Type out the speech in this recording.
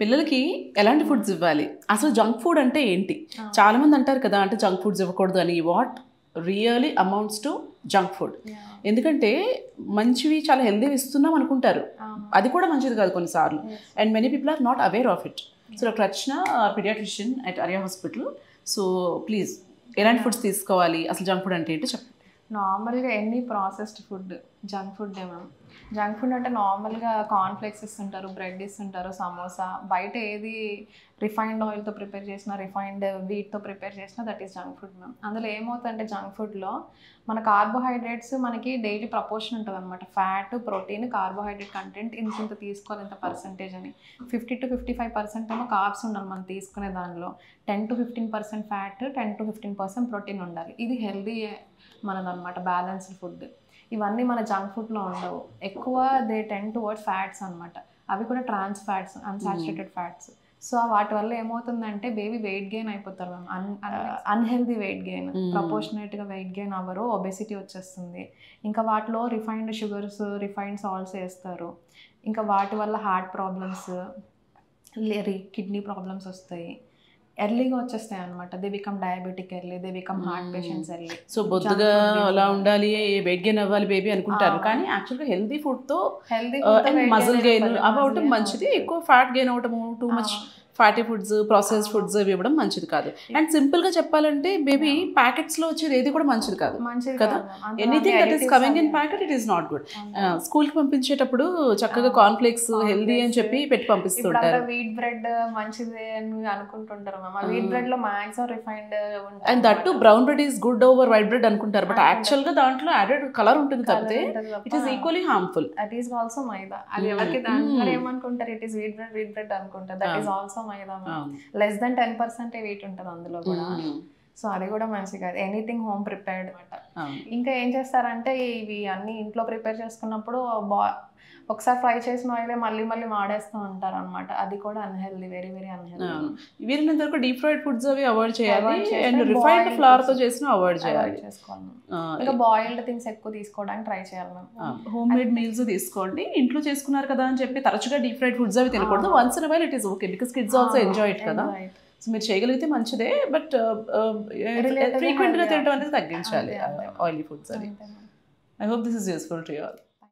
పిల్లలకి ఎలాంటి ఫుడ్స్ ఇవ్వాలి, అసలు జంక్ ఫుడ్ అంటే ఏంటి? చాలా మంది అంటారు కదా, అంటే జంక్ ఫుడ్స్ ఇవ్వకూడదు అని. What really amounts to junk food? ఎందుకంటే మంచివి చాలా హెల్దీ ఇస్తున్నాం అనుకుంటారు, అది కూడా మంచిది కాదు కొన్నిసార్లు. And many people are not aware of it. So doctor Archana, paediatrician at Arya hospital. So please, ఎలాంటి ఫుడ్స్ తీసుకోవాలి, అసలు జంక్ ఫుడ్ అంటే ఏంటో చెప్పండి. నార్మల్గా ఎన్ని ప్రాసెస్డ్ ఫుడ్ జంక్ ఫుడ్డే మ్యామ్. జంక్ ఫుడ్ అంటే నార్మల్గా కార్న్ఫ్లేక్స్ ఇస్తుంటారు, బ్రెడ్ ఇస్తుంటారు, సమోసా, బయట ఏది రిఫైన్డ్ ఆయిల్తో ప్రిపేర్ చేసినా, రిఫైన్డ్ వీట్తో ప్రిపేర్ చేసినా that is junk food ma'am. అందులో ఏమవుతుందంటే జంక్ ఫుడ్లో మన కార్బోహైడ్రేట్స్ మనకి డైలీ ప్రపోర్షన్ ఉంటుంది అనమాట. ఫ్యాట్, ప్రోటీన్, కార్బోహైడ్రేట్ కంటెంట్ ఇంత తీసుకోవాలి, ఇంత పర్సెంటేజ్ అని. 50 to 55% ఏమో కార్బ్స్ ఉండాలి మనం తీసుకునే దానిలో. 10 to 15% ఫ్యాట్, 10 to 15% ప్రోటీన్ ఉండాలి. ఇది హెల్దీ మనదనమాట, బ్యాలెన్స్డ్ ఫుడ్. ఇవన్నీ మన జంక్ ఫుడ్లో ఉండవు. ఎక్కువ దే టెన్ టువర్డ్స్ ఫ్యాట్స్ అనమాట. అవి కూడా trans fats, unsaturated fats. So వాటి వల్ల ఏమవుతుందంటే బేబీ వెయిట్ గెయిన్ అయిపోతారు మ్యామ్. అన్హెల్దీ వెయిట్ గెయిన్, ప్రపోర్షనేట్గా వెయిట్ గెయిన్ అవ్వరు, ఒబెసిటీ వచ్చేస్తుంది. ఇంకా వాటిలో రిఫైన్డ్ షుగర్స్, రిఫైన్డ్ సాల్ట్స్ వేస్తారు. ఇంకా వాటి వల్ల హార్ట్ ప్రాబ్లమ్స్, కిడ్నీ ప్రాబ్లమ్స్ వస్తాయి, ఎర్లీగా వచ్చేస్తాయి అనమాట. They become diabetic early, they become heart patients early. So బొద్దుగా అలా ఉండాలి, వెయిట్ గెయిన్ అవ్వాలి బేబీ అనుకుంటారు, కానీ యాక్చువల్గా హెల్దీ ఫుడ్తో మజిల్ గెయిన్ అవ్వటం మంచిది. ఎక్కువ ఫ్యాట్ గెయిన్ అవ్వటము, too much fatty foods, processed foods ఇవి ఇవ్వడం మంచిది కాదు. అండ్ సింపుల్గా చెప్పాలంటే బేబీ ప్యాకెట్స్లో వచ్చేది ఏది కూడా మంచిది కాదు కదా. Anything that is coming in packet it is not good. స్కూల్కి పంపించేటప్పుడు చక్కగా కార్న్ఫ్లేక్స్ హెల్దీ అని చెప్పి పెట్టి పంపిస్తుంటారు. వీట్ బ్రెడ్ మంచిది అని అనుకుంటుంటారు మ్యామ్. వీట్ బ్రెడ్ లో మాక్సిమం రిఫైన్డ్ ఉంటుంది, and that to brown bread is good over white bread అనుకుంటారు, బట్ యాక్చువల్గా దాంట్లో యాడెడ్ కలర్ ఉంటుంది తప్పితే it is equally harmful. That is also maida. అది ఎవరికి దాంట్లో ఏమనుకుంటారు, ఇట్ ఈస్ వీట్ బ్రెడ్ అనుకుంటారు. That is also maida. Less than 10% weight ఉంటుంది అందులో కూడా. సో అది కూడా మంచిది కాదు. ఎనీథింగ్ హోమ్ ప్రిపేర్డ్ అనమాట. ఇంకా ఏం చేస్తారంటే ఇవి అన్ని ఇంట్లో ప్రిపేర్ చేసుకున్నప్పుడు ఒకసారి ఫ్రై చేసిన ఆయిలే మళ్ళీ మళ్ళీ వాడేస్తూ ఉంటారు అనమాట. అది కూడా అన్హెల్దీ, వెరీ వెరీ అన్హెల్దీ. వీరినంత వరకు డీప్ ఫ్రైడ్ ఫుడ్స్ అవి అవాయిడ్ చేయాలి, అండ్ రిఫైన్డ్ ఫ్లవర్ తో చేసిన అవాయిడ్ చేయాలి. ఇంకా బాయిల్డ్ థింగ్స్ ఎక్కువ తీసుకోవడానికి ట్రై చేయాలి మేము. హోమ్ మేడ్ మీల్స్ తీసుకోండి. ఇంట్లో చేసుకున్నారు కదా అని చెప్పి తరచుగా డీప్ ఫ్రైడ్ ఫుడ్స్ అవి తినకూడదు. Once in while it is okay, because kids also enjoy it కదా. సో మీరు చేయగలిగితే మంచిదే, బట్ ఫ్రీక్వెంట్గా తినడం అనేది తగ్గించాలి ఆయిలీ ఫుడ్స్ అవి. I hope this is useful to you all.